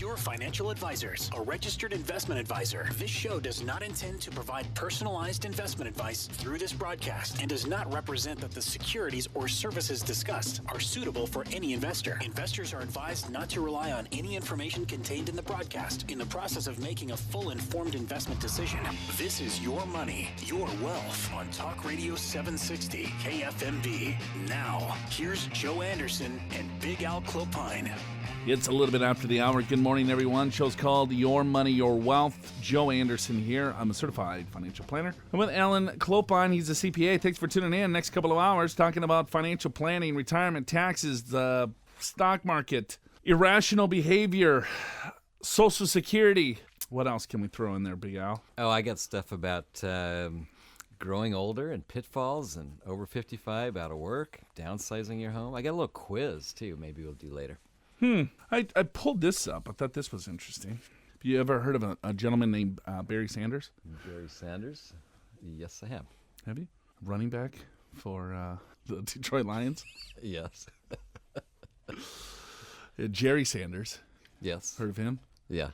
Pure Financial Advisors, a registered investment advisor. This show does not intend to provide personalized investment advice through this broadcast and does not represent that the securities or services discussed are suitable for any investor. Investors are advised not to rely on any information contained in the broadcast in the process of making a full informed investment decision. This is Your Money, Your Wealth on Talk Radio 760 KFMB. Now, here's Joe Anderson and Big Al Clopine. It's a little bit after the hour. Good morning, everyone. Show's called Your Money, Your Wealth. Joe Anderson here. I'm a certified financial planner. I'm with Alan Clopine. He's a CPA. Thanks for tuning in. Next couple of hours, talking about financial planning, retirement, taxes, the stock market, irrational behavior, Social Security. What else can we throw in there, Big Al? Oh, I got stuff about growing older and pitfalls and over 55, out of work, downsizing your home. I got a little quiz, too. Maybe we'll do later. I pulled this up. I thought this was interesting. Have you ever heard of a gentleman named Barry Sanders? Barry Sanders? Yes, I have. Have you? Running back for the Detroit Lions? Yes. Jerry Sanders. Yes. Heard of him? Yeah.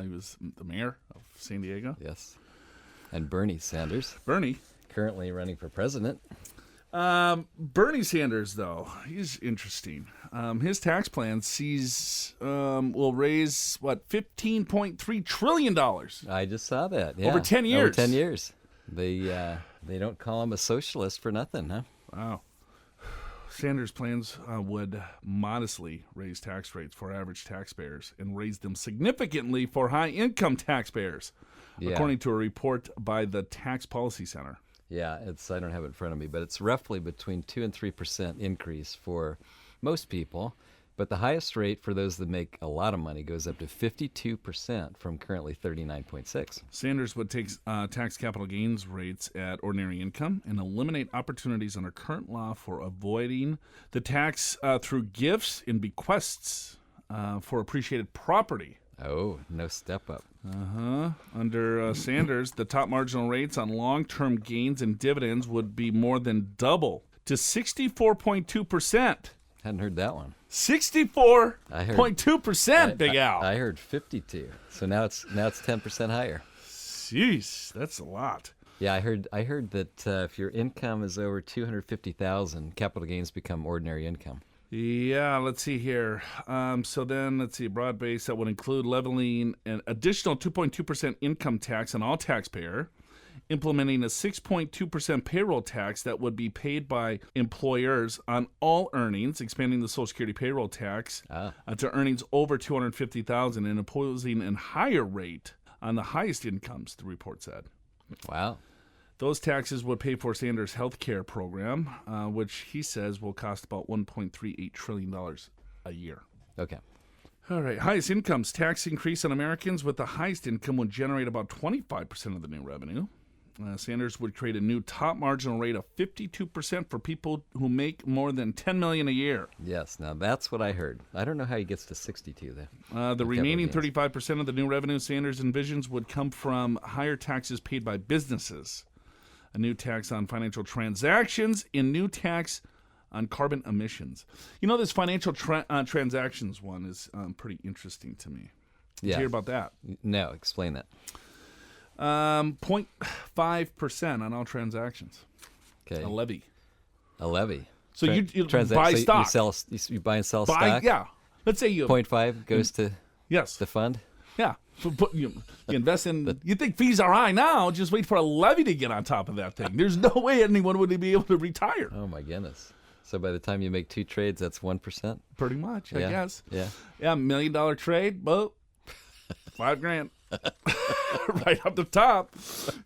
He was the mayor of San Diego. Yes. And Bernie Sanders. Bernie. Currently running for president. Bernie Sanders, though, he's interesting. His tax plan will raise, $15.3 trillion. I just saw that. Yeah. Over 10 years. Over 10 years. They don't call him a socialist for nothing, huh? Wow. Sanders' plans would modestly raise tax rates for average taxpayers and raise them significantly for high-income taxpayers, according to a report by the Tax Policy Center. Yeah, I don't have it in front of me, but it's roughly between 2 and 3% increase for most people. But the highest rate for those that make a lot of money goes up to 52% from currently 39.6. Sanders would take tax capital gains rates at ordinary income and eliminate opportunities under current law for avoiding the tax through gifts and bequests for appreciated property. Oh, no step up. Under Sanders, the top marginal rates on long-term gains and dividends would be more than double to 64.2%. Hadn't heard that one. 64.2%, Big Al. I heard 52. So now it's 10% higher. Jeez, that's a lot. Yeah, I heard that if your income is over $250,000, capital gains become ordinary income. Yeah, let's see here. So then, let's see, broad base that would include leveling an additional 2.2% income tax on all taxpayer, implementing a 6.2% payroll tax that would be paid by employers on all earnings, expanding the Social Security payroll tax to earnings over $250,000, and imposing a higher rate on the highest incomes, the report said. Wow. Those taxes would pay for Sanders' health care program, which he says will cost about $1.38 trillion a year. Okay. All right. Highest incomes. Tax increase on Americans with the highest income would generate about 25% of the new revenue. Sanders would create a new top marginal rate of 52% for people who make more than $10 million a year. Yes. Now, that's what I heard. I don't know how he gets to 62, though. The remaining 35% of the new revenue Sanders envisions would come from higher taxes paid by businesses, a new tax on financial transactions, and new tax on carbon emissions. You know, this financial transactions one is pretty interesting to me. Did you hear about that? No, explain that. 0.5% on all transactions. Okay. A levy. A levy. So you buy stock. You buy and sell stock? Yeah. Let's say you... 0.5 goes to the fund? Yeah. You invest in... You think fees are high now, just wait for a levy to get on top of that thing. There's no way anyone would be able to retire. Oh, my goodness. So by the time you make 2 trades, that's 1%? Pretty much, I guess. Yeah. Yeah, $1 million trade, well, $5,000. Right up the top.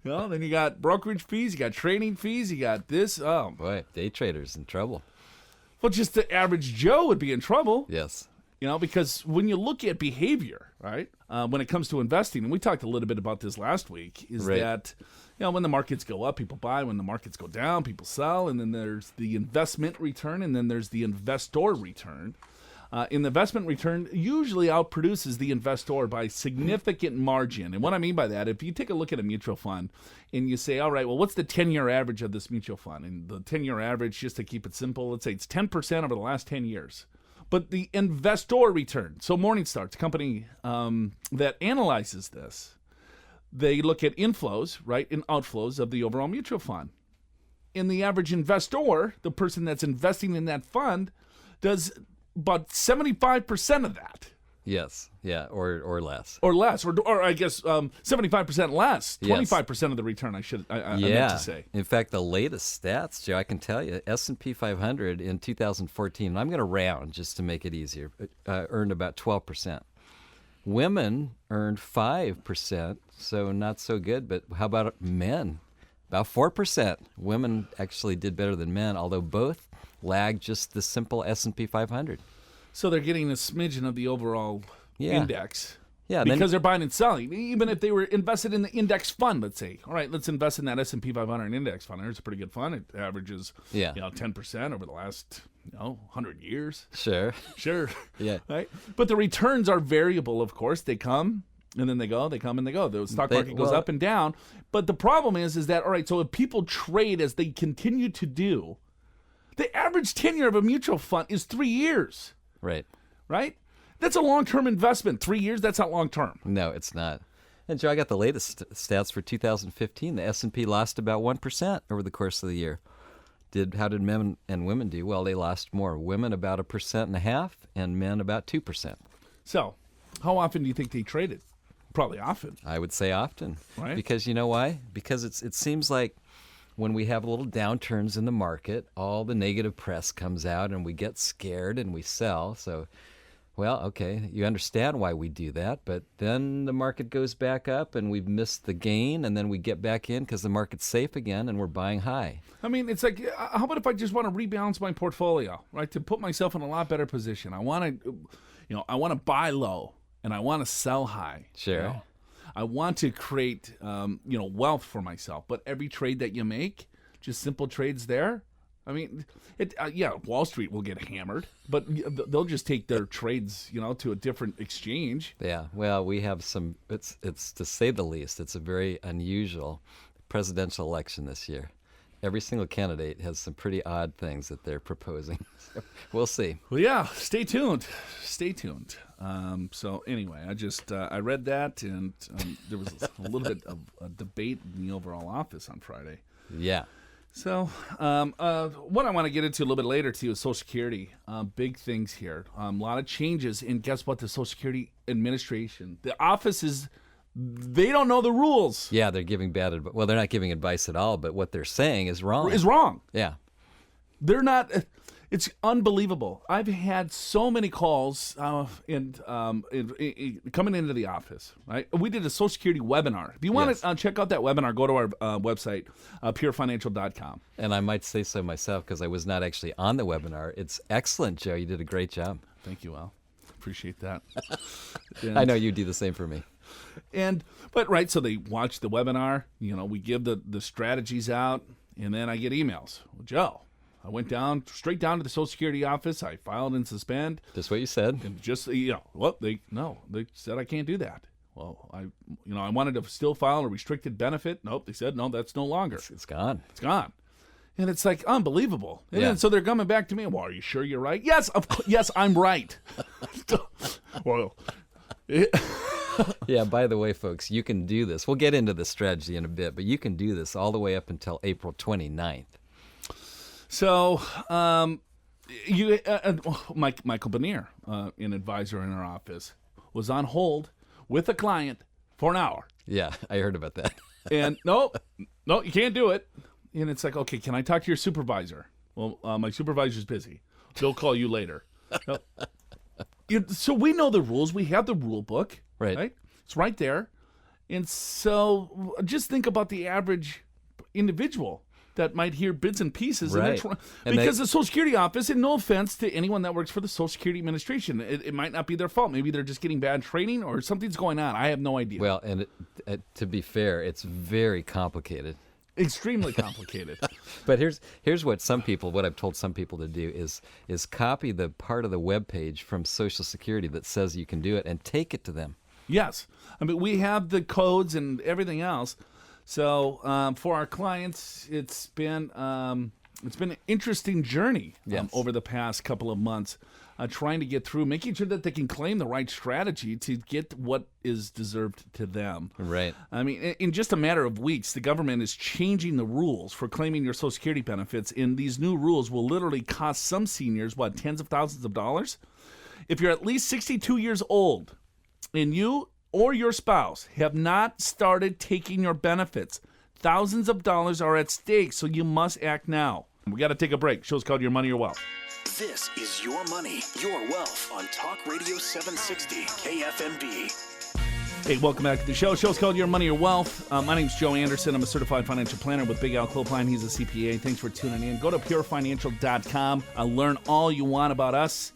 Then you got brokerage fees, you got trading fees, you got this. Oh, boy, day traders in trouble. Well, just the average Joe would be in trouble. Yes. Because when you look at behavior, right, when it comes to investing, and we talked a little bit about this last week, is that, when the markets go up, people buy. When the markets go down, people sell. And then there's the investment return, and then there's the investor return. In the investment return usually outproduces the investor by significant margin. And what I mean by that, if you take a look at a mutual fund and you say, all right, well, what's the 10-year average of this mutual fund? And the 10-year average, just to keep it simple, let's say it's 10% over the last 10 years. But the investor return, so Morningstar, it's a company that analyzes this. They look at inflows, right, and outflows of the overall mutual fund. And the average investor, the person that's investing in that fund, does about 75% of that. Yes, yeah, or less. Or less, or I guess 75% less, 25% of the return, I meant to say. In fact, the latest stats, Joe, I can tell you, S&P 500 in 2014, and I'm going to round just to make it easier, earned about 12%. Women earned 5%, so not so good, but how about men? About 4%. Women actually did better than men, although both lagged just the simple S&P 500. So they're getting a smidgen of the overall index. Yeah, because they're buying and selling. Even if they were invested in the index fund, let's say, all right, let's invest in that S&P 500 index fund. It's a pretty good fund. It averages 10% over the last 100 years. Sure. Yeah. Right? But the returns are variable, of course. They come and then they go. They come and they go. The stock market goes up and down. But the problem is that, all right, so if people trade as they continue to do, the average tenure of a mutual fund is 3 years. Right? That's a long-term investment. 3 years, that's not long-term. No, it's not. And Joe, I got the latest stats for 2015. The S&P lost about 1% over the course of the year. How did men and women do? Well, they lost more. Women about 1.5%, and men about 2%. So, how often do you think they traded? Probably often. I would say often. Right. Because you know why? Because it seems like when we have little downturns in the market, all the negative press comes out and we get scared and we sell. So, well, okay, you understand why we do that, but then the market goes back up and we've missed the gain, and then we get back in because the market's safe again and we're buying high. I mean, it's like, how about if I just want to rebalance my portfolio, right, to put myself in a lot better position? I want to buy low and I want to sell high. Sure. I want to create, wealth for myself. But every trade that you make, just simple trades there. I mean, Wall Street will get hammered, but they'll just take their trades, to a different exchange. Yeah. Well, we have some. It's to say the least. It's a very unusual presidential election this year. Every single candidate has some pretty odd things that they're proposing. So we'll see. Well, yeah. Stay tuned. So anyway, I read that, and there was a little bit of a debate in the overall office on Friday. Yeah. So what I want to get into a little bit later, too, is Social Security. Big things here. A lot of changes. And guess what? The Social Security Administration, the office they don't know the rules. Yeah, they're giving bad advice. Well, they're not giving advice at all, but what they're saying is wrong. Yeah. They're not. It's unbelievable. I've had so many calls coming into the office. Right, we did a Social Security webinar. If you want to check out that webinar, go to our website, purefinancial.com. And I might say so myself because I was not actually on the webinar. It's excellent, Joe. You did a great job. Thank you, Al. Appreciate that. I know you do the same for me. So they watch the webinar. We give the strategies out, and then I get emails. Well, Joe, I went straight down to the Social Security office. I filed and suspend. Just what you said. And they said I can't do that. Well, I wanted to still file a restricted benefit. Nope, they said no, that's no longer. It's gone. It's gone. And it's like unbelievable. And then, so they're coming back to me. Well, are you sure you're right? Yes, yes, I'm right. Well. Yeah, by the way, folks, you can do this. We'll get into the strategy in a bit, but you can do this all the way up until April 29th. So, Michael Benier, an advisor in our office, was on hold with a client for an hour. Yeah, I heard about that. And no, you can't do it. And it's like, okay, can I talk to your supervisor? Well, my supervisor's busy. They'll call you later. So we know the rules. We have the rule book. Right? It's right there. And so just think about the average individual that might hear bits and pieces. Right. Because the Social Security office, and no offense to anyone that works for the Social Security Administration, it might not be their fault. Maybe they're just getting bad training or something's going on. I have no idea. Well, and to be fair, it's very complicated. Extremely complicated. But here's what I've told some people to do is copy the part of the web page from Social Security that says you can do it and take it to them. Yes. I mean, we have the codes and everything else. So for our clients, it's been an interesting journey over the past couple of months. trying to get through, making sure that they can claim the right strategy to get what is deserved to them. Right. I mean, in just a matter of weeks, the government is changing the rules for claiming your Social Security benefits, and these new rules will literally cost some seniors, tens of thousands of dollars? If you're at least 62 years old and you or your spouse have not started taking your benefits, thousands of dollars are at stake, so you must act now. We got to take a break. Show's called Your Money, Your Wealth. This is Your Money, Your Wealth on Talk Radio 760 KFMB. Hey, welcome back to the show. Show's called Your Money, Your Wealth. My name's Joe Anderson. I'm a certified financial planner with Big Al Clopine. He's a CPA. Thanks for tuning in. Go to purefinancial.com. Learn all you want about us.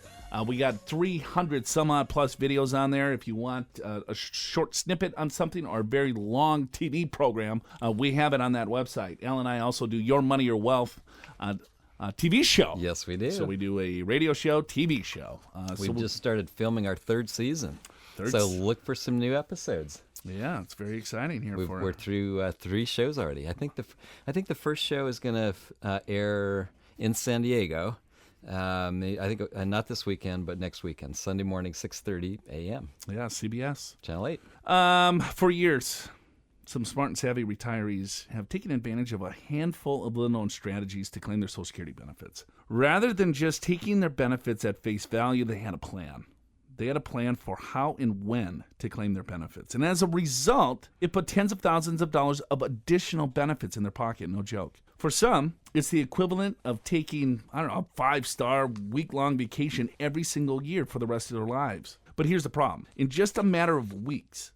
We got 300 some odd plus videos on there. If you want a short snippet on something or a very long TV program, we have it on that website. Al and I also do Your Money, Your Wealth TV show. Yes, we do. So we do a radio show, TV show. We've just started filming our third season. So look for some new episodes. Yeah, it's very exciting here. We're through 3 shows already. I think the first show is going to air in San Diego. I think not this weekend, but next weekend, Sunday morning, 6:30 a.m. Yeah, CBS. Channel 8. For years, some smart and savvy retirees have taken advantage of a handful of little-known strategies to claim their Social Security benefits. Rather than just taking their benefits at face value, they had a plan. They had a plan for how and when to claim their benefits. And as a result, it put tens of thousands of dollars of additional benefits in their pocket, no joke. For some, it's the equivalent of taking, a 5-star week-long vacation every single year for the rest of their lives. But here's the problem. In just a matter of weeks,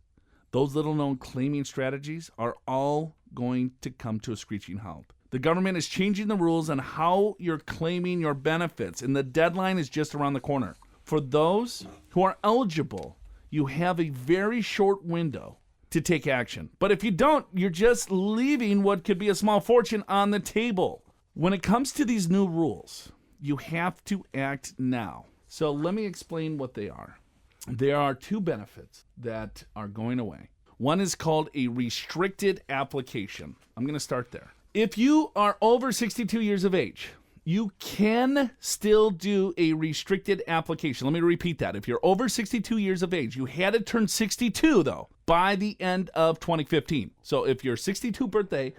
those little-known claiming strategies are all going to come to a screeching halt. The government is changing the rules on how you're claiming your benefits, and the deadline is just around the corner. For those who are eligible, you have a very short window to take action. But if you don't, you're just leaving what could be a small fortune on the table. When it comes to these new rules, you have to act now. So let me explain what they are. There are 2 benefits that are going away. One is called a restricted application. I'm going to start there. If you are over 62 years of age, you can still do a restricted application. Let me repeat that. If you're over 62 years of age, you had to turn 62, though, by the end of 2015. So if your 62th birthday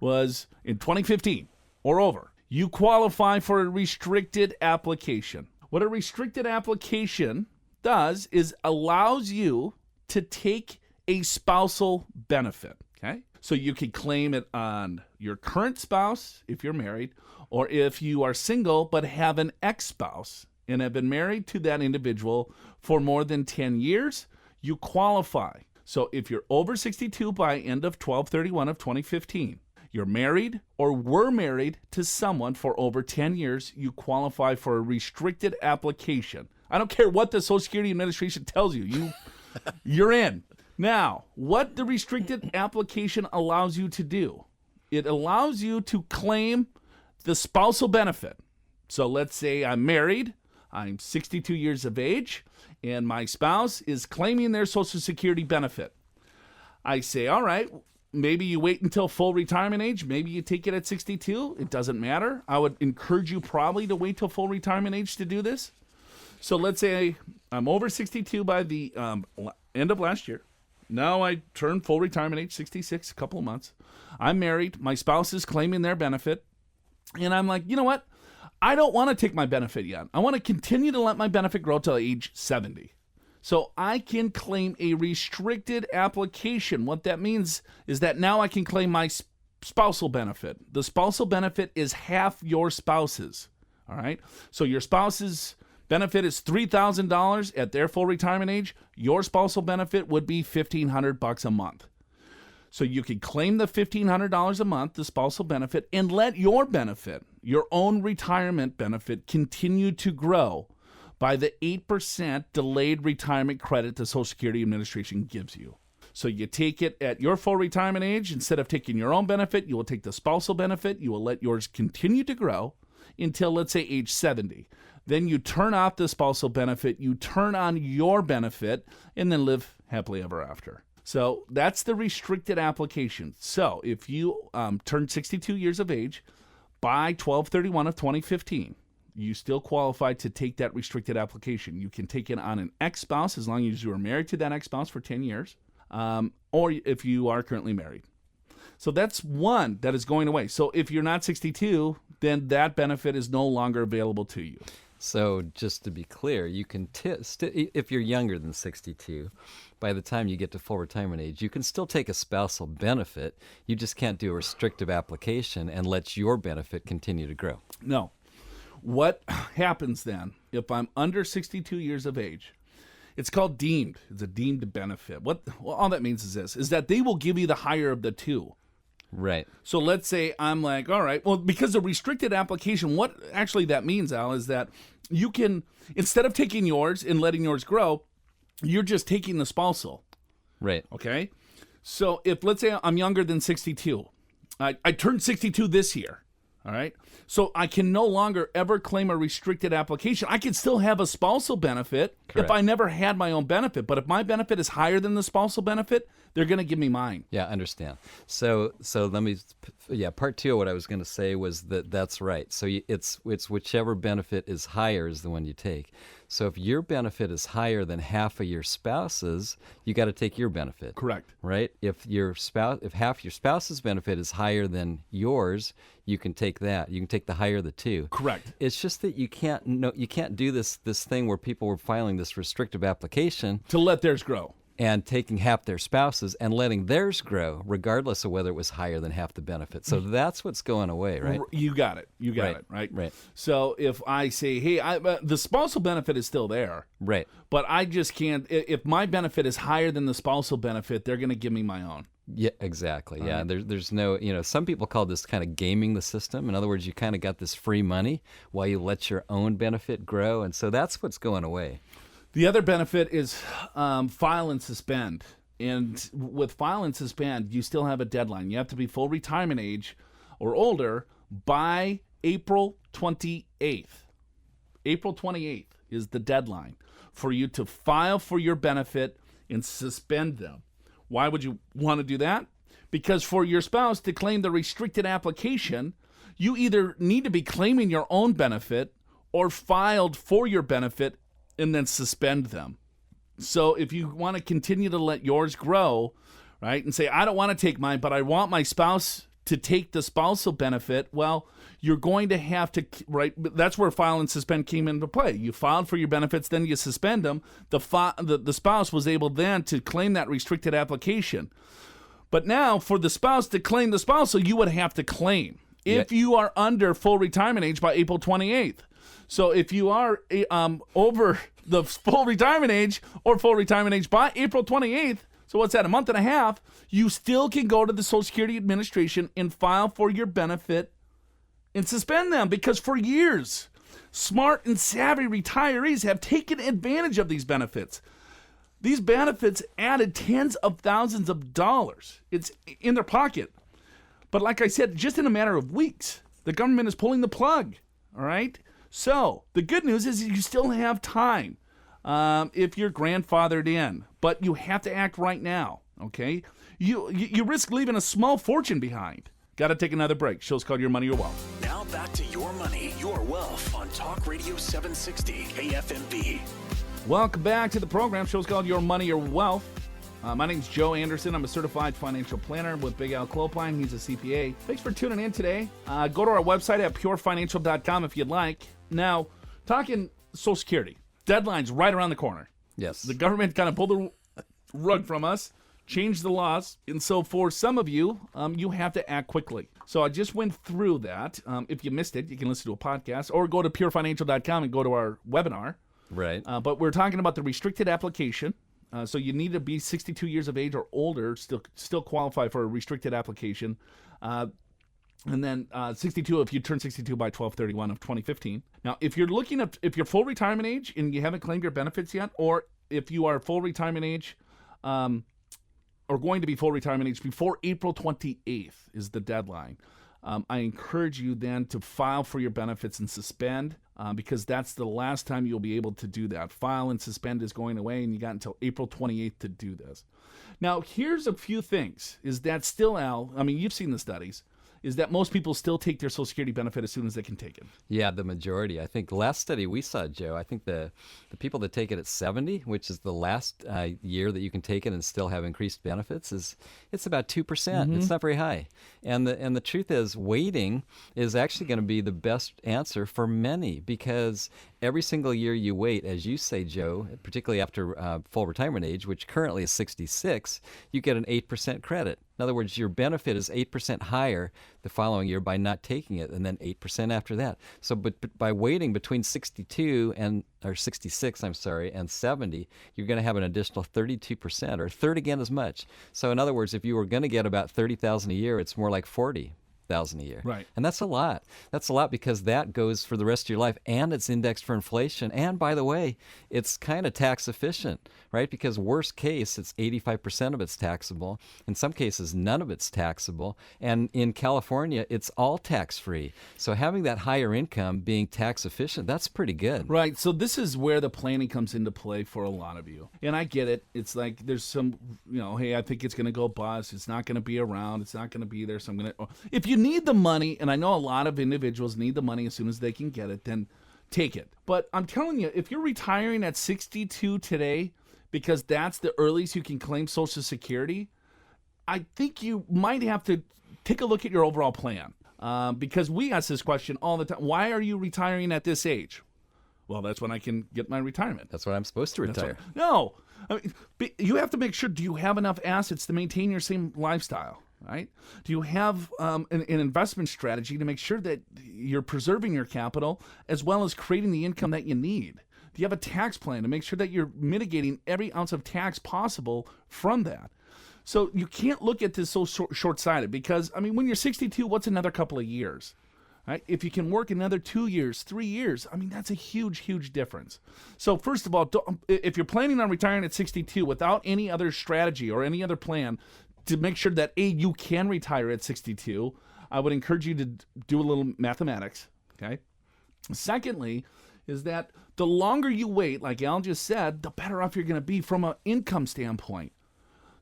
was in 2015 or over, you qualify for a restricted application. What a restricted application does is allows you to take a spousal benefit, okay? So you can claim it on your current spouse if you're married, or if you are single but have an ex-spouse and have been married to that individual for more than 10 years, you qualify. So if you're over 62 by end of 12/31 of 2015, you're married or were married to someone for over 10 years, you qualify for a restricted application. I don't care what the Social Security Administration tells you, you're in. Now, what the restricted application allows you to do, it allows you to claim the spousal benefit. So let's say I'm married, I'm 62 years of age, and my spouse is claiming their Social Security benefit. I say, all right, maybe you wait until full retirement age, maybe you take it at 62, it doesn't matter. I would encourage you probably to wait till full retirement age to do this. So let's say I'm over 62 by the end of last year. Now I turn full retirement age, 66, a couple of months. I'm married. My spouse is claiming their benefit. And I'm like, you know what? I don't want to take my benefit yet. I want to continue to let my benefit grow till age 70. So I can claim a restricted application. What that means is that now I can claim my spousal benefit. The spousal benefit is half your spouse's. All right? So your spouse's benefit is $3,000 at their full retirement age. Your spousal benefit would be $1,500 a month. So you can claim the $1,500 a month, the spousal benefit, and let your benefit, your own retirement benefit, continue to grow by the 8% delayed retirement credit the Social Security Administration gives you. So you take it at your full retirement age. Instead of taking your own benefit, you will take the spousal benefit. You will let yours continue to grow until, let's say, age 70. Then you turn off the spousal benefit, you turn on your benefit, and then live happily ever after. So that's the restricted application. So if you turn 62 years of age by 12/31 of 2015, you still qualify to take that restricted application. You can take it on an ex-spouse as long as you are married to that ex-spouse for 10 years, or if you are currently married. So that's one that is going away. So if you're not 62, then that benefit is no longer available to you. So just to be clear, you can if you're younger than 62, by the time you get to full retirement age, you can still take a spousal benefit. You just can't do a restrictive application and let your benefit continue to grow. No. What happens then if I'm under 62 years of age? It's called deemed. It's a deemed benefit. All that means is this, is that they will give you the higher of the two. Right. So let's say I'm like, all right, well, because the restricted application, what actually that means, Al, is that you can, instead of taking yours and letting yours grow, you're just taking the spousal. Right. Okay? So if, let's say I'm younger than 62, I turned 62 this year, all right? So I can no longer ever claim a restricted application. I can still have a spousal benefit. Correct. If I never had my own benefit. But if my benefit is higher than the spousal benefit, they're going to give me mine. Yeah, I understand. So let me, part two of what I was going to say was that's right. So it's whichever benefit is higher is the one you take. So if your benefit is higher than half of your spouse's, you got to take your benefit. Correct. Right? If half your spouse's benefit is higher than yours, you can take that. You can take the higher of the two. Correct. It's just that you can't do this thing where people were filing this restrictive application to let theirs grow. And taking half their spouses and letting theirs grow, regardless of whether it was higher than half the benefit. So that's what's going away, right? You got it. You got it, right? Right. So if I say, hey, the spousal benefit is still there. Right. But I just can't, if my benefit is higher than the spousal benefit, they're going to give me my own. Yeah, exactly. Yeah, there's no, some people call this kind of gaming the system. In other words, you kind of got this free money while you let your own benefit grow. And so that's what's going away. The other benefit is file and suspend. And with file and suspend, you still have a deadline. You have to be full retirement age or older by April 28th. April 28th is the deadline for you to file for your benefit and suspend them. Why would you want to do that? Because for your spouse to claim the restricted application, you either need to be claiming your own benefit or filed for your benefit and then suspend them. So if you want to continue to let yours grow, right, and say, I don't want to take mine, but I want my spouse to take the spousal benefit, well, you're going to have to, right, that's where file and suspend came into play. You filed for your benefits, then you suspend them. The spouse was able then to claim that restricted application. But now, for the spouse to claim the spousal, you would have to claim if you are under full retirement age by April 28th. So if you are over the full retirement age or full retirement age by April 28th, so what's that, a month and a half, you still can go to the Social Security Administration and file for your benefit and suspend them, because for years, smart and savvy retirees have taken advantage of these benefits. These benefits added tens of thousands of dollars. It's in their pocket. But like I said, just in a matter of weeks, the government is pulling the plug, all right? So the good news is you still have time if you're grandfathered in, but you have to act right now, okay? You risk leaving a small fortune behind. Got to take another break. Show's called Your Money, Your Wealth. Now back to Your Money, Your Wealth on Talk Radio 760 KFMB. Welcome back to the program. Show's called Your Money, Your Wealth. My name's Joe Anderson. I'm a certified financial planner with Big Al Clopine. He's a CPA. Thanks for tuning in today. Go to our website at purefinancial.com if you'd like. Now, talking Social Security, deadline's right around the corner. Yes. The government kind of pulled the rug from us, changed the laws, and so for some of you, you have to act quickly. So I just went through that. If you missed it, you can listen to a podcast or go to purefinancial.com and go to our webinar. Right. But we're talking about the restricted application. So you need to be 62 years of age or older, still qualify for a restricted application. And then 62 if you turn 62 by 12/31 of 2015. Now, if you're full retirement age and you haven't claimed your benefits yet, or if you are full retirement age, or going to be full retirement age before April 28th is the deadline, I encourage you then to file for your benefits and suspend, because that's the last time you'll be able to do that. File and suspend is going away, and you got until April 28th to do this. Now, here's a few things. Is that still, Al, I mean, you've seen the studies, is that most people still take their Social Security benefit as soon as they can take it. Yeah, the majority. I think the last study we saw, Joe, I think the people that take it at 70, which is the last year that you can take it and still have increased benefits, it's about 2%. It's not very high. And the truth is, waiting is actually going to be the best answer for many, because every single year you wait, as you say, Joe, particularly after full retirement age, which currently is 66, you get an 8% credit. In other words, your benefit is 8% higher the following year by not taking it, and then 8% after that. So, but by waiting between 66, and 70, you're going to have an additional 32%, or a third again as much. So, in other words, if you were going to get about $30,000 a year, it's more like $40,000 a year. Right. And that's a lot. That's a lot, because that goes for the rest of your life, and it's indexed for inflation. And by the way, it's kind of tax efficient, right? Because worst case, it's 85% of it's taxable. In some cases, none of it's taxable. And in California, it's all tax free. So having that higher income being tax efficient, that's pretty good. Right. So this is where the planning comes into play for a lot of you. And I get it. It's like there's some, hey, I think it's going to go bust. It's not going to be around. It's not going to be there. So I'm going to, if you need the money, and I know a lot of individuals need the money as soon as they can get it, then take it. But I'm telling you, if you're retiring at 62 today, because that's the earliest you can claim Social Security, I think you might have to take a look at your overall plan. Because we ask this question all the time. Why are you retiring at this age? Well, that's when I can get my retirement. That's when I'm supposed to retire. No. I mean, you have to make sure, do you have enough assets to maintain your same lifestyle? Right? Do you have an investment strategy to make sure that you're preserving your capital as well as creating the income that you need? Do you have a tax plan to make sure that you're mitigating every ounce of tax possible from that? So you can't look at this so short-sighted, because, I mean, when you're 62, what's another couple of years? Right? If you can work another 2 years, 3 years, I mean, that's a huge, huge difference. So first of all, if you're planning on retiring at 62 without any other strategy or any other plan to make sure that, you can retire at 62, I would encourage you to do a little mathematics, okay? Secondly, is that the longer you wait, like Al just said, the better off you're going to be from an income standpoint.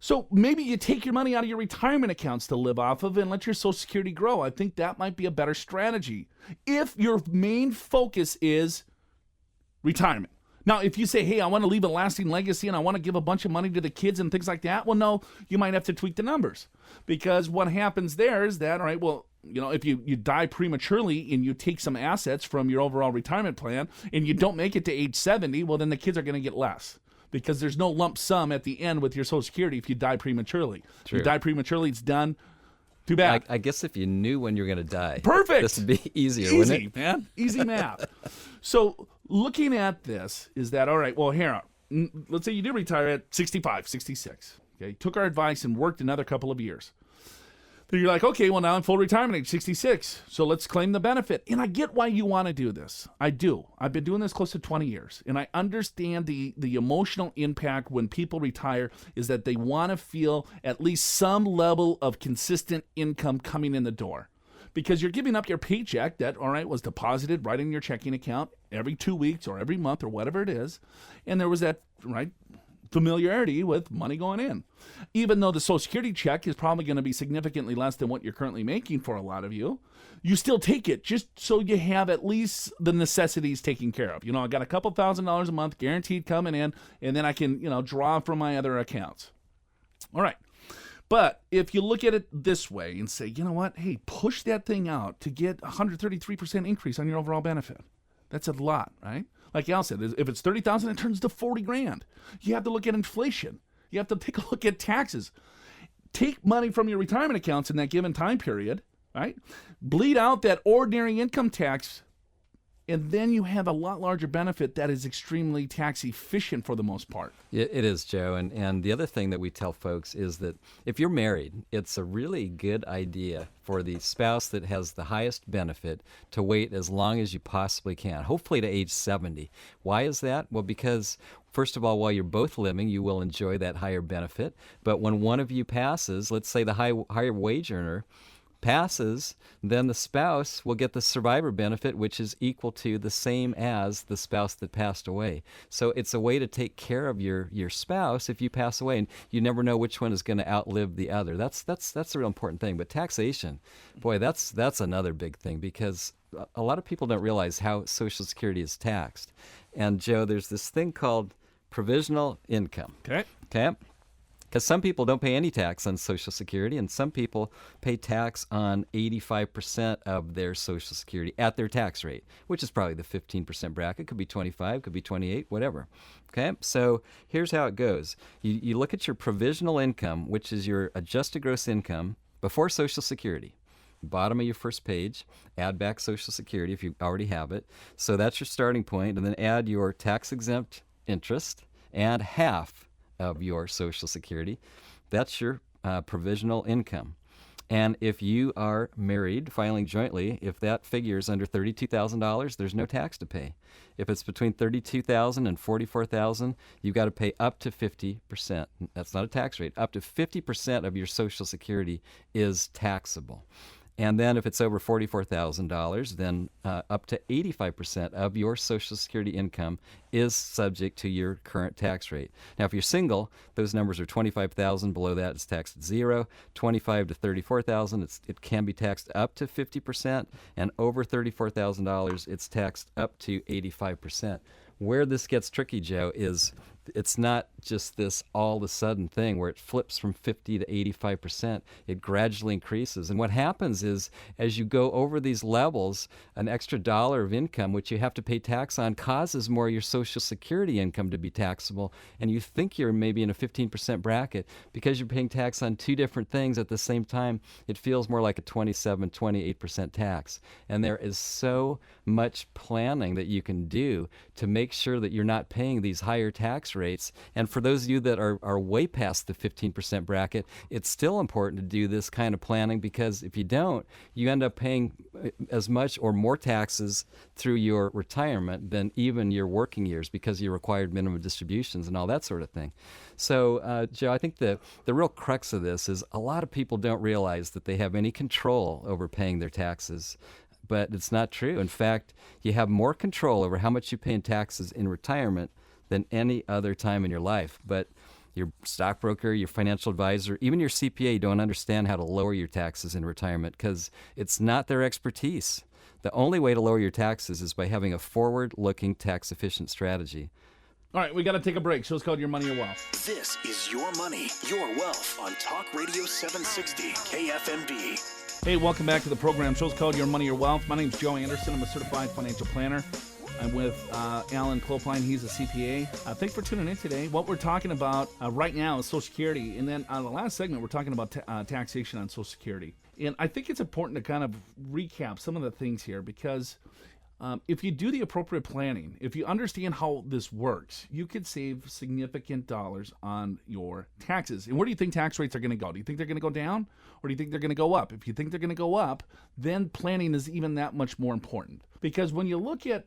So maybe you take your money out of your retirement accounts to live off of and let your Social Security grow. I think that might be a better strategy if your main focus is retirement. Now, if you say, hey, I want to leave a lasting legacy and I want to give a bunch of money to the kids and things like that, well, no, you might have to tweak the numbers, because what happens there is that, all right, well, if you die prematurely and you take some assets from your overall retirement plan and you don't make it to age 70, well, then the kids are going to get less, because there's no lump sum at the end with your Social Security if you die prematurely. True. If you die prematurely, it's done. Too bad. I guess if you knew when you were going to die. Perfect. This would be easier, wouldn't it? Easy, man. Easy math. So looking at this is that, all right, well, here, let's say you do retire at 65, 66. Okay, took our advice and worked another couple of years. Then you're like, okay, well, now I'm full retirement age, 66. So let's claim the benefit. And I get why you want to do this. I do. I've been doing this close to 20 years. And I understand the emotional impact when people retire is that they want to feel at least some level of consistent income coming in the door. Because you're giving up your paycheck that, all right, was deposited right in your checking account every 2 weeks or every month or whatever it is. And there was that, right, familiarity with money going in. Even though the Social Security check is probably going to be significantly less than what you're currently making for a lot of you, you still take it just so you have at least the necessities taken care of. I got a couple $1,000s a month guaranteed coming in, and then I can, draw from my other accounts. All right. But if you look at it this way and say, you know what, hey, push that thing out to get 133% increase on your overall benefit. That's a lot, right? Like Al said, if it's $30,000, it turns to $40,000. You have to look at inflation. You have to take a look at taxes. Take money from your retirement accounts in that given time period, right? Bleed out that ordinary income tax, and then you have a lot larger benefit that is extremely tax efficient for the most part. It is, Joe. And the other thing that we tell folks is that if you're married, it's a really good idea for the spouse that has the highest benefit to wait as long as you possibly can, hopefully to age 70. Why is that? Well, because first of all, while you're both living, you will enjoy that higher benefit. But when one of you passes, let's say the higher wage earner passes, then the spouse will get the survivor benefit, which is equal to the same as the spouse that passed away. So it's a way to take care of your spouse if you pass away, and you never know which one is going to outlive the other. That's a real important thing. But taxation, boy, that's another big thing, because a lot of people don't realize how Social Security is taxed. And Joe, there's this thing called provisional income. Okay. Because some people don't pay any tax on Social Security, and some people pay tax on 85% of their Social Security at their tax rate, which is probably the 15% bracket. Could be 25, could be 28, whatever. Okay, so here's how it goes. You look at your provisional income, which is your adjusted gross income before Social Security. Bottom of your first page, add back Social Security if you already have it. So that's your starting point, and then add your tax-exempt interest and half of your Social Security. That's your provisional income. And if you are married, filing jointly, if that figure is under $32,000, there's no tax to pay. If it's between $32,000 and $44,000, you've got to pay up to 50%. That's not a tax rate. Up to 50% of your Social Security is taxable. And then if it's over $44,000, then up to 85% of your Social Security income is subject to your current tax rate. Now, if you're single, those numbers are $25,000. Below that, it's taxed at zero. $25,000 to $34,000, it can be taxed up to 50%. And over $34,000, it's taxed up to 85%. Where this gets tricky, Joe, is it's not just this all of a sudden thing where it flips from 50 to 85%. It gradually increases. And what happens is, as you go over these levels, an extra dollar of income, which you have to pay tax on, causes more of your Social Security income to be taxable. And you think you're maybe in a 15% bracket. Because you're paying tax on two different things at the same time, it feels more like a 27, 28% tax. And there is so much planning that you can do to make sure that you're not paying these higher tax rates. And for those of you that are way past the 15% bracket, it's still important to do this kind of planning, because if you don't, you end up paying as much or more taxes through your retirement than even your working years, because you required minimum distributions and all that sort of thing. So, Joe, I think the real crux of this is a lot of people don't realize that they have any control over paying their taxes. But it's not true. In fact, you have more control over how much you pay in taxes in retirement than any other time in your life. But your stockbroker, your financial advisor, even your CPA don't understand how to lower your taxes in retirement, because it's not their expertise. The only way to lower your taxes is by having a forward-looking, tax-efficient strategy. All right, we got to take a break. Show's called Your Money, Your Wealth. This is Your Money, Your Wealth on Talk Radio 760 KFMB. Hey, welcome back to the program. Show's called Your Money, Your Wealth. My name's Joe Anderson. I'm a certified financial planner. I'm with Alan Clopine. He's a CPA. Thanks for tuning in today. What we're talking about right now is Social Security. And then on the last segment, we're talking about taxation on Social Security. And I think it's important to kind of recap some of the things here, because if you do the appropriate planning, if you understand how this works, you could save significant dollars on your taxes. And where do you think tax rates are going to go? Do you think they're going to go down, or do you think they're going to go up? If you think they're going to go up, then planning is even that much more important. Because when you look at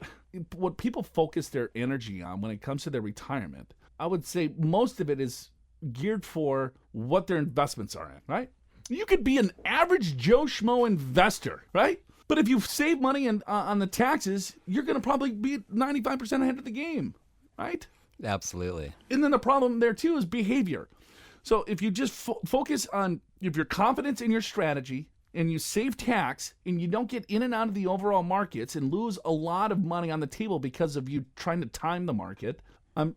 what people focus their energy on when it comes to their retirement, I would say most of it is geared for what their investments are in, right? You could be an average Joe Schmo investor, right? But if you save money on the taxes, you're going to probably be 95% ahead of the game, right? Absolutely. And then the problem there, too, is behavior. So if you just focus on, if you're confident in your strategy and you save tax and you don't get in and out of the overall markets and lose a lot of money on the table because of you trying to time the market,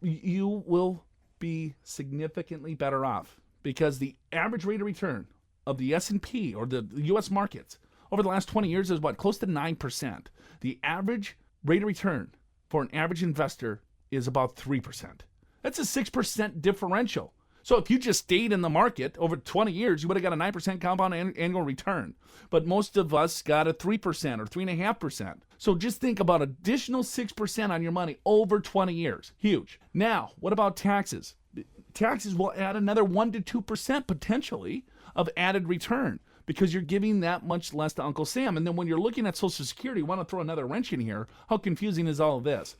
you will be significantly better off, because the average rate of return of the S&P or the U.S. markets over the last 20 years is what? Close to 9%. The average rate of return for an average investor is about 3%. That's a 6% differential. So if you just stayed in the market over 20 years, you would have got a 9% compound annual return. But most of us got a 3% or 3.5%. So just think about additional 6% on your money over 20 years. Huge. Now, what about taxes? Taxes will add another 1 to 2% potentially of added return, because you're giving that much less to Uncle Sam. And then when you're looking at Social Security, you want to throw another wrench in here. How confusing is all of this?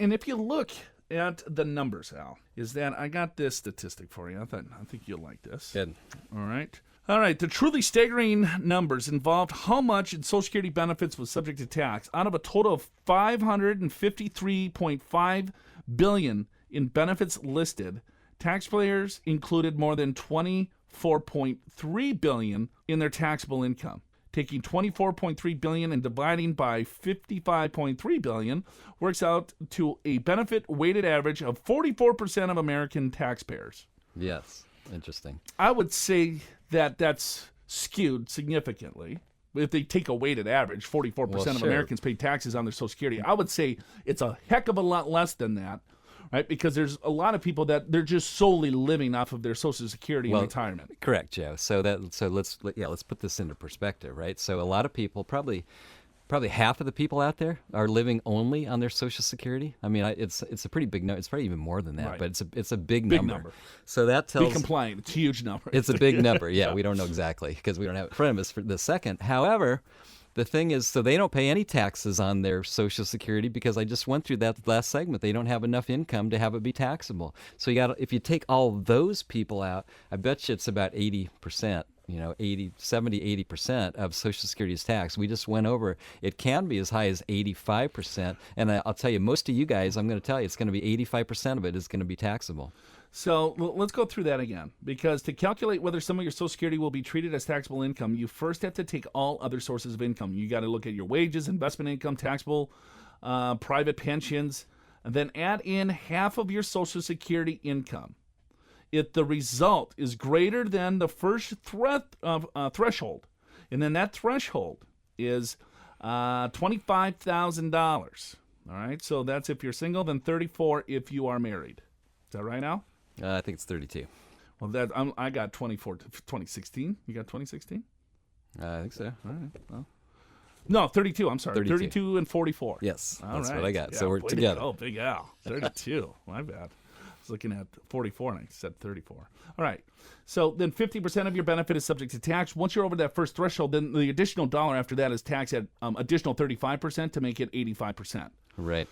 And if you look at the numbers, Al, is that I got this statistic for you. I think you'll like this. Good. All right. All right. The truly staggering numbers involved how much in Social Security benefits was subject to tax. Out of a total of $553.5 billion in benefits listed, taxpayers included more than $24.3 billion in their taxable income. Taking $24.3 billion and dividing by $55.3 billion works out to a benefit weighted average of 44% of American taxpayers. Yes. Interesting. I would say that that's skewed significantly. If they take a weighted average, 44% of Americans pay taxes on their Social Security. I would say it's a heck of a lot less than that, right? Because there's a lot of people that they're just solely living off of their Social Security in retirement. Correct, Joe. So let's put this into perspective, right? So a lot of people, probably half of the people out there are living only on their Social Security. I mean, it's a pretty big number. It's probably even more than that, right. but it's a big number. So that tells be compliant. It's a huge number. It's a big number. Yeah, we don't know exactly because we don't have it in front of us for the second. However, the thing is, so they don't pay any taxes on their Social Security because I just went through that last segment. They don't have enough income to have it be taxable. So if you take all those people out, I bet you it's about 80%. 80% of Social Security is taxed. We just went over. It can be as high as 85%. And I'll tell you, most of you guys, I'm going to tell you, it's going to be 85% of it is going to be taxable. So let's go through that again. Because to calculate whether some of your Social Security will be treated as taxable income, you first have to take all other sources of income. You got to look at your wages, investment income, taxable, private pensions, and then add in half of your Social Security income. If the result is greater than the first threshold, and then that threshold is $25,000. All right, so that's if you're single, then 34 if you are married. Is that right, Al? I think it's 32. Well, I got 2016. You got 2016? I think so. All right. Well, no, 32. I'm sorry. 32 and 44. Yes, all that's right. what I got. Yeah, so we're together. Oh, Big Al. 32. My bad. Looking at 44 and I said 34. All right. So then 50% of your benefit is subject to tax. Once you're over that first threshold, then the additional dollar after that is taxed at additional 35% to make it 85%. Right.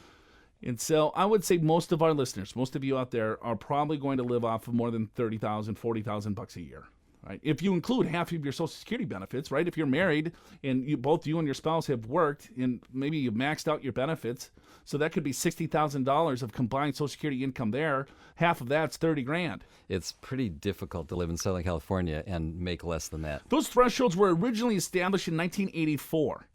And so I would say most of our listeners, most of you out there are probably going to live off of more than $30,000, $40,000 a year. Right? If you include half of your Social Security benefits, right? If you're married and both you and your spouse have worked and maybe you've maxed out your benefits, so that could be $60,000 of combined Social Security income there. Half of that's $30,000. It's pretty difficult to live in Southern California and make less than that. Those thresholds were originally established in 1984.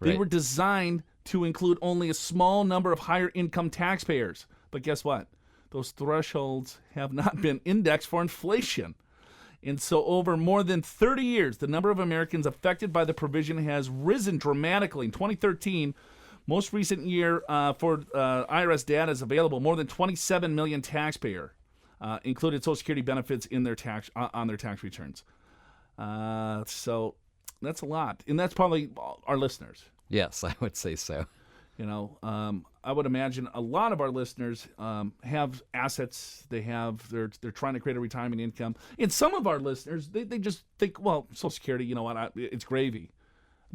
They were designed to include only a small number of higher income taxpayers. But guess what? Those thresholds have not been indexed for inflation. And so over more than 30 years, the number of Americans affected by the provision has risen dramatically. In 2013, most recent year for IRS data is available, more than 27 million taxpayer included Social Security benefits in their tax on their tax returns. So that's a lot. And that's probably our listeners. Yes, I would say so. I would imagine a lot of our listeners have assets. They're trying to create a retirement income. And some of our listeners, they just think, well, Social Security, you know what, it's gravy.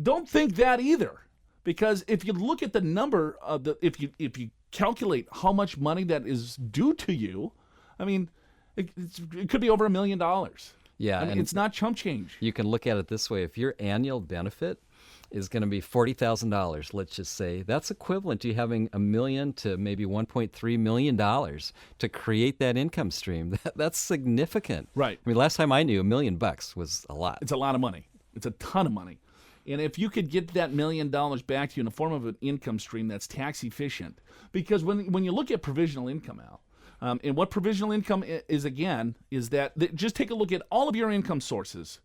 Don't think that either, because if you look at the number of if you calculate how much money that is due to you, I mean, it could be over $1 million. Yeah, I mean, it's not chump change. You can look at it this way: if your annual benefit is going to be $40,000, let's just say, that's equivalent to you having $1 million to maybe $1.3 million to create that income stream. That's significant. Right. I mean, last time I knew, $1 million was a lot. It's a lot of money. It's a ton of money. And if you could get that $1 million back to you in the form of an income stream that's tax efficient, because when you look at provisional income, Al, and what provisional income is, again, is that just take a look at all of your income sources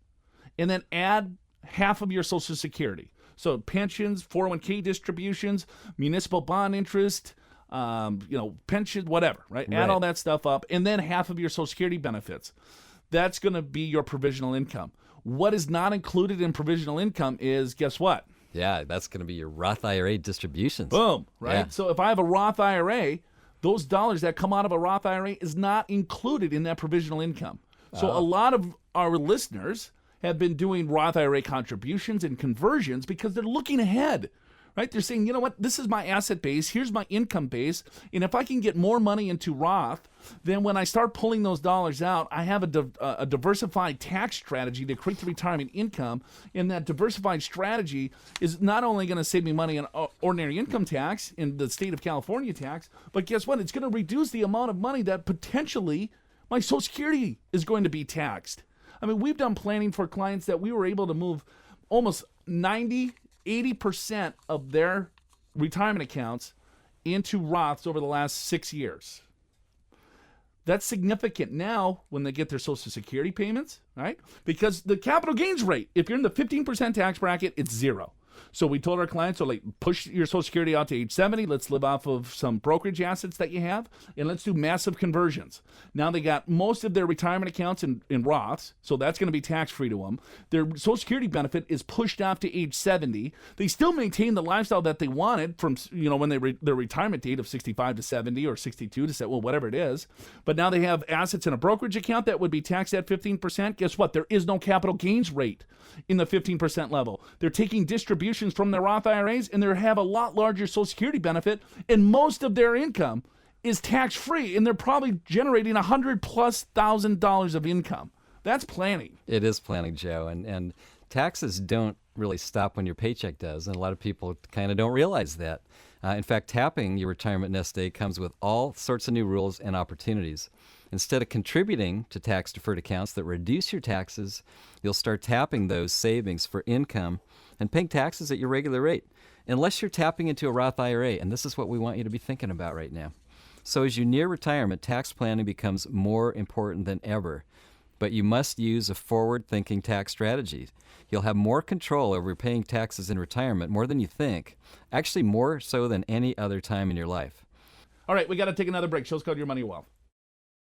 and then add half of your Social Security. So pensions, 401k distributions, municipal bond interest, pension, whatever, right? Add all that stuff up, and then half of your Social Security benefits. That's going to be your provisional income. What is not included in provisional income is, guess what? Yeah, that's going to be your Roth IRA distributions. Boom, right? Yeah. So if I have a Roth IRA, those dollars that come out of a Roth IRA is not included in that provisional income. So a lot of our listeners have been doing Roth IRA contributions and conversions because they're looking ahead, right? They're saying, you know what, this is my asset base, here's my income base, and if I can get more money into Roth, then when I start pulling those dollars out, I have a diversified tax strategy to create the retirement income, and that diversified strategy is not only going to save me money on ordinary income tax in the state of California tax, but guess what? It's going to reduce the amount of money that potentially my Social Security is going to be taxed. I mean, we've done planning for clients that we were able to move almost 80% of their retirement accounts into Roths over the last 6 years. That's significant now when they get their Social Security payments, right? Because the capital gains rate, if you're in the 15% tax bracket, it's 0. So we told our clients, so like push your Social Security out to age 70. Let's live off of some brokerage assets that you have, and let's do massive conversions. Now they got most of their retirement accounts in Roths, so that's going to be tax-free to them. Their Social Security benefit is pushed off to age 70. They still maintain the lifestyle that they wanted from, when their retirement date of 65 to 70 or 62 to 70, well, whatever it is. But now they have assets in a brokerage account that would be taxed at 15%. Guess what? There is no capital gains rate in the 15% level. They're taking distributions from their Roth IRAs, and they have a lot larger Social Security benefit, and most of their income is tax-free, and they're probably generating $100,000+ of income. That's planning. It is planning, Joe, and taxes don't really stop when your paycheck does, and a lot of people kind of don't realize that. In fact, tapping your retirement nest egg comes with all sorts of new rules and opportunities. Instead of contributing to tax-deferred accounts that reduce your taxes, you'll start tapping those savings for income and paying taxes at your regular rate, unless you're tapping into a Roth IRA, and this is what we want you to be thinking about right now. So as you near retirement, tax planning becomes more important than ever, but you must use a forward-thinking tax strategy. You'll have more control over paying taxes in retirement, more than you think, actually more so than any other time in your life. All right, we got to take another break. Show's called Your Money Wealth.